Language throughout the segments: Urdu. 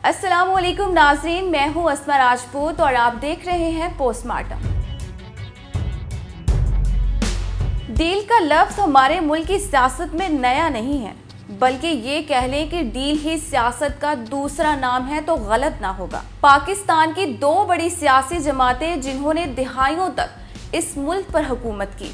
السلام علیکم ناظرین، میں ہوں اسما راجپوت اور آپ دیکھ رہے ہیں پوسٹ مارٹم۔ ڈیل کا لفظ ہمارے ملک کی سیاست میں نیا نہیں ہے، بلکہ یہ کہہ لیں کہ ڈیل ہی سیاست کا دوسرا نام ہے تو غلط نہ ہوگا۔ پاکستان کی دو بڑی سیاسی جماعتیں جنہوں نے دہائیوں تک اس ملک پر حکومت کی،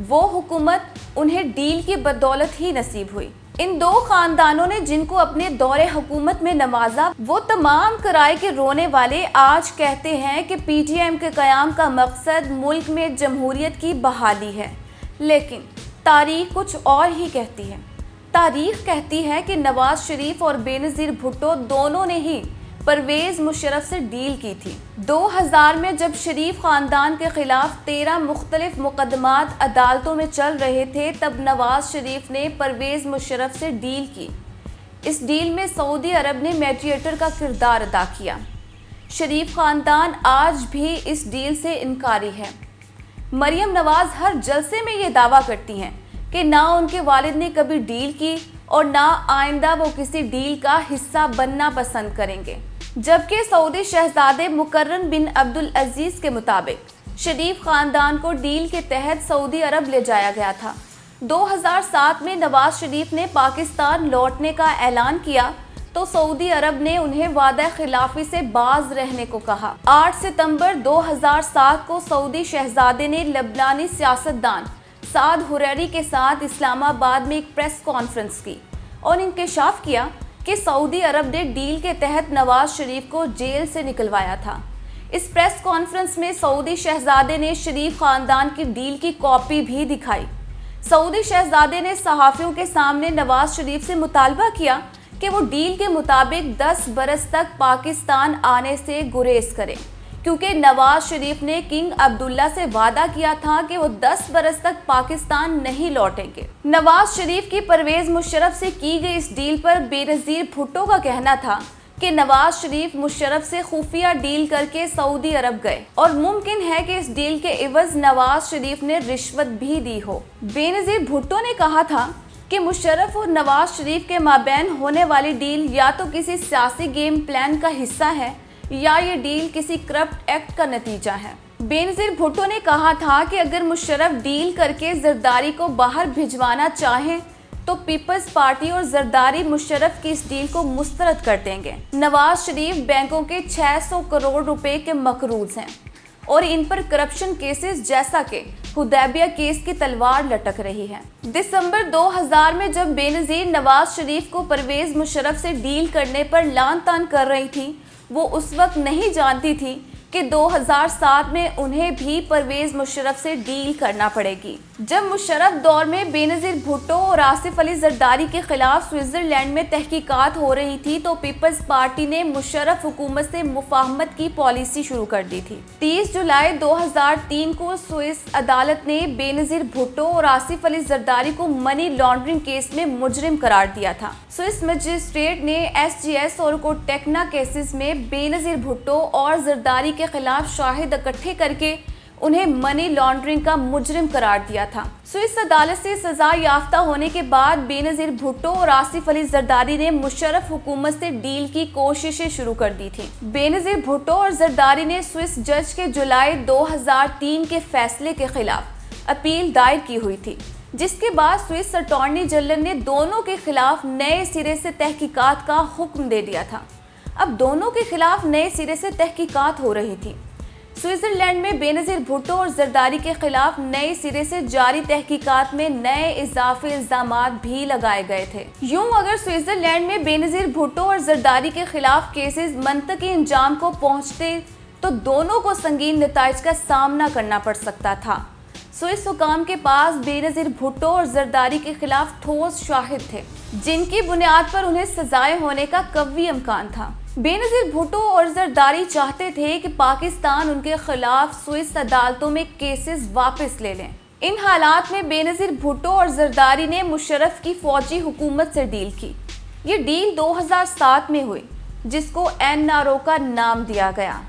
وہ حکومت انہیں ڈیل کی بدولت ہی نصیب ہوئی۔ ان دو خاندانوں نے جن کو اپنے دور حکومت میں نوازا، وہ تمام کرائے کے رونے والے آج کہتے ہیں کہ پی ٹی ایم کے قیام کا مقصد ملک میں جمہوریت کی بحالی ہے، لیکن تاریخ کچھ اور ہی کہتی ہے۔ تاریخ کہتی ہے کہ نواز شریف اور بے نظیر بھٹو دونوں نے ہی پرویز مشرف سے ڈیل کی تھی۔ 2000 میں جب شریف خاندان کے خلاف 13 مختلف مقدمات عدالتوں میں چل رہے تھے، تب نواز شریف نے پرویز مشرف سے ڈیل کی۔ اس ڈیل میں سعودی عرب نے میڈیٹر کا کردار ادا کیا۔ شریف خاندان آج بھی اس ڈیل سے انکاری ہے۔ مریم نواز ہر جلسے میں یہ دعویٰ کرتی ہیں کہ نہ ان کے والد نے کبھی ڈیل کی اور نہ آئندہ وہ کسی ڈیل کا حصہ بننا پسند کریں گے، جبکہ سعودی شہزادے مکرم بن عبدالعزیز کے مطابق شریف خاندان کو ڈیل کے تحت سعودی عرب لے جایا گیا تھا۔ 2007 میں نواز شریف نے پاکستان لوٹنے کا اعلان کیا تو سعودی عرب نے انہیں وعدہ خلافی سے باز رہنے کو کہا۔ 8 ستمبر 2007 کو سعودی شہزادے نے لبنانی سیاستدان سعد حریری کے ساتھ اسلام آباد میں ایک پریس کانفرنس کی اور انکشاف کیا کہ سعودی عرب نے ڈیل کے تحت نواز شریف کو جیل سے نکلوایا تھا۔ اس پریس کانفرنس میں سعودی شہزادے نے شریف خاندان کی ڈیل کی کاپی بھی دکھائی۔ سعودی شہزادے نے صحافیوں کے سامنے نواز شریف سے مطالبہ کیا کہ وہ ڈیل کے مطابق 10 برس تک پاکستان آنے سے گریز کریں، کیونکہ نواز شریف نے کنگ عبداللہ سے وعدہ کیا تھا کہ وہ 10 برس تک پاکستان نہیں لوٹیں گے۔ نواز شریف کی پرویز مشرف سے کی گئی اس ڈیل پر بے نظیر بھٹو کا کہنا تھا کہ نواز شریف مشرف سے خفیہ ڈیل کر کے سعودی عرب گئے اور ممکن ہے کہ اس ڈیل کے عوض نواز شریف نے رشوت بھی دی ہو۔ بے نظیر بھٹو نے کہا تھا کہ مشرف اور نواز شریف کے مابین ہونے والی ڈیل یا تو کسی سیاسی گیم پلان کا حصہ ہے یا یہ ڈیل کسی کرپٹ ایکٹ کا نتیجہ ہے۔ بے نظیر بھٹو نے کہا تھا کہ اگر مشرف ڈیل کر کے زرداری کو باہر بھجوانا چاہیں تو پیپلز پارٹی اور زرداری مشرف کی اس ڈیل کو مسترد کر دیں گے۔ نواز شریف بینکوں کے 600 کروڑ روپے کے مقروض ہیں اور ان پر کرپشن کیسز جیسا کہ حدیبیہ کیس کی تلوار لٹک رہی ہے۔ دسمبر 2000 میں جب بے نظیر نواز شریف کو پرویز مشرف سے ڈیل کرنے پر لان تان کر رہی تھی، وہ اس وقت نہیں جانتی تھی کہ 2007 میں انہیں بھی پرویز مشرف سے ڈیل کرنا پڑے گی۔ جب مشرف دور میں بے نظیر بھٹو اور آصف علی زرداری کے خلاف سوئٹزرلینڈ میں تحقیقات ہو رہی تھی تو پیپلز پارٹی نے مشرف حکومت سے مفاہمت کی پالیسی شروع کر دی تھی۔ 30 جولائی 2003 کو سوئس عدالت نے بے نظیر بھٹو اور آصف علی زرداری کو منی لانڈرنگ کیس میں مجرم قرار دیا تھا۔ سوئس مجسٹریٹ نے SGS اور کوٹیکنا کیسز میں بے نظیر بھٹو اور زرداری کے خلاف شاہد اکٹھے کر کے انہیں منی لانڈرنگ کا مجرم قرار دیا تھا۔ سوئس عدالت سے سزا یافتہ ہونے کے بعد بے نظیر بھٹو اور آصف علی زرداری نے مشرف حکومت سے ڈیل کی کوششیں شروع کر دی تھی۔ بے نظیر بھٹو اور زرداری نے سوئس جج کے جولائی 2003 کے فیصلے کے خلاف اپیل دائر کی ہوئی تھی، جس کے بعد سوئس اٹارنی جنرل نے دونوں کے خلاف نئے سرے سے تحقیقات کا حکم دے دیا تھا۔ اب دونوں کے خلاف نئے سرے سے تحقیقات ہو رہی تھی۔ سوئٹزرلینڈ میں بے نظیر بھٹو اور زرداری کے خلاف نئے سرے سے جاری تحقیقات میں نئے اضافی الزامات بھی لگائے گئے تھے۔ یوں اگر سوئٹزرلینڈ میں بے نظیر بھٹو اور زرداری کے خلاف کیسز منطقی انجام کو پہنچتے تو دونوں کو سنگین نتائج کا سامنا کرنا پڑ سکتا تھا۔ سوئس حکام کے پاس بے نظیر بھٹو اور زرداری کے خلاف ٹھوس شواہد تھے، جن کی بنیاد پر انہیں سزائے ہونے کا قوی امکان تھا۔ بے نظیر بھٹو اور زرداری چاہتے تھے کہ پاکستان ان کے خلاف سوئس عدالتوں میں کیسز واپس لے لیں۔ ان حالات میں بے نظیر بھٹو اور زرداری نے مشرف کی فوجی حکومت سے ڈیل کی۔ یہ ڈیل 2007 میں ہوئی، جس کو NRO کا نام دیا گیا۔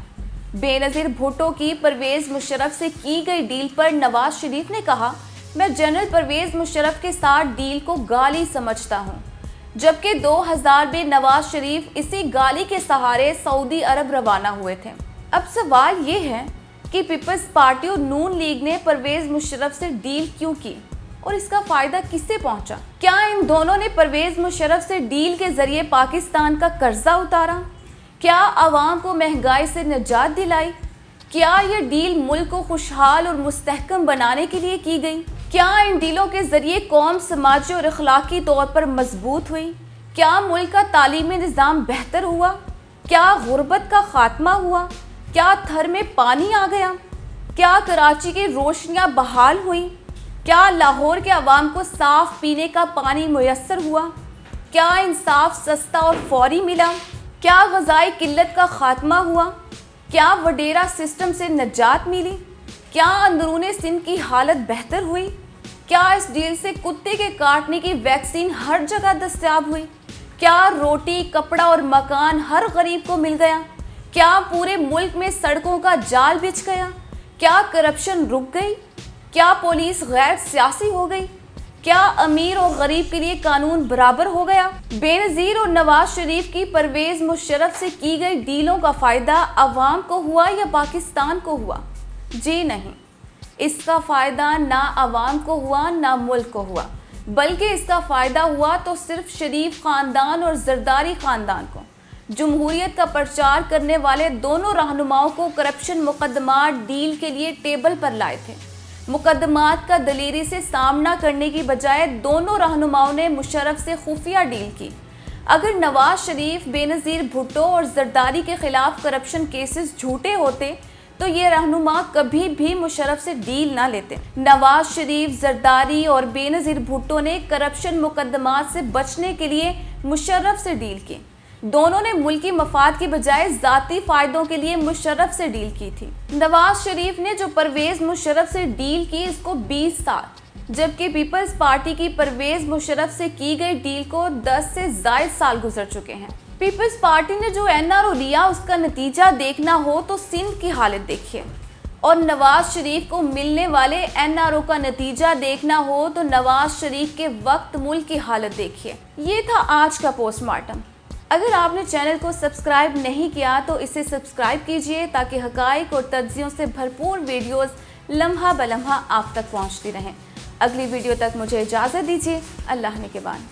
بے نظیر بھٹو کی پرویز مشرف سے کی گئی ڈیل پر نواز شریف نے کہا، میں جنرل پرویز مشرف کے ساتھ ڈیل کو گالی سمجھتا ہوں۔ جبکہ 2000 میں نواز شریف اسی گاڑی کے سہارے سعودی عرب روانہ ہوئے تھے۔ اب سوال یہ ہے کہ پیپلز پارٹی اور نون لیگ نے پرویز مشرف سے ڈیل کیوں کی اور اس کا فائدہ کسے پہنچا؟ کیا ان دونوں نے پرویز مشرف سے ڈیل کے ذریعے پاکستان کا قرضہ اتارا؟ کیا عوام کو مہنگائی سے نجات دلائی؟ کیا یہ ڈیل ملک کو خوشحال اور مستحکم بنانے کے لیے کی گئی؟ کیا ان ڈیلوں کے ذریعے قوم سماجی اور اخلاقی طور پر مضبوط ہوئی؟ کیا ملک کا تعلیمی نظام بہتر ہوا؟ کیا غربت کا خاتمہ ہوا؟ کیا تھر میں پانی آ گیا؟ کیا کراچی کی روشنیاں بحال ہوئیں؟ کیا لاہور کے عوام کو صاف پینے کا پانی میسر ہوا؟ کیا انصاف سستا اور فوری ملا؟ کیا غذائی قلت کا خاتمہ ہوا؟ کیا وڈیرا سسٹم سے نجات ملی؟ کیا اندرون سندھ کی حالت بہتر ہوئی؟ کیا اس ڈیل سے کتے کے کاٹنے کی ویکسین ہر جگہ دستیاب ہوئی؟ کیا روٹی، کپڑا اور مکان ہر غریب کو مل گیا؟ کیا پورے ملک میں سڑکوں کا جال بچھ گیا؟ کیا کرپشن رک گئی؟ کیا پولیس غیر سیاسی ہو گئی؟ کیا امیر اور غریب کے لیے قانون برابر ہو گیا؟ بے نظیر اور نواز شریف کی پرویز مشرف سے کی گئی ڈیلوں کا فائدہ عوام کو ہوا یا پاکستان کو ہوا؟ جی نہیں، اس کا فائدہ نہ عوام کو ہوا نہ ملک کو ہوا، بلکہ اس کا فائدہ ہوا تو صرف شریف خاندان اور زرداری خاندان کو۔ جمہوریت کا پرچار کرنے والے دونوں رہنماؤں کو کرپشن مقدمات ڈیل کے لیے ٹیبل پر لائے تھے۔ مقدمات کا دلیری سے سامنا کرنے کی بجائے دونوں رہنماؤں نے مشرف سے خفیہ ڈیل کی۔ اگر نواز شریف، بے نظیر بھٹو اور زرداری کے خلاف کرپشن کیسز جھوٹے ہوتے تو یہ رہنما کبھی بھی مشرف سے ڈیل نہ لیتے۔ نواز شریف، زرداری اور بے نظیر بھٹو نے کرپشن مقدمات سے بچنے کے لیے مشرف سے ڈیل کی۔ دونوں نے ملکی مفاد کی بجائے ذاتی فائدوں کے لیے مشرف سے ڈیل کی تھی۔ نواز شریف نے جو پرویز مشرف سے ڈیل کی اس کو 20 سال، جبکہ پیپلز پارٹی کی پرویز مشرف سے کی گئی ڈیل کو 10 سے زائد سال گزر چکے ہیں۔ پیپلز پارٹی نے جو NRO لیا اس کا نتیجہ دیکھنا ہو تو سندھ کی حالت دیکھیے، اور نواز شریف کو ملنے والے NRO کا نتیجہ دیکھنا ہو تو نواز شریف کے وقت ملک کی حالت دیکھیے۔ یہ تھا آج کا پوسٹ مارٹم۔ اگر آپ نے چینل کو سبسکرائب نہیں کیا تو اسے سبسکرائب کیجئے تاکہ حقائق اور تجزیوں سے بھرپور ویڈیوز لمحہ بلمحہ آپ تک پہنچتی رہیں۔ اگلی ویڈیو تک مجھے اجازت دیجیے۔ اللہ نگہبان۔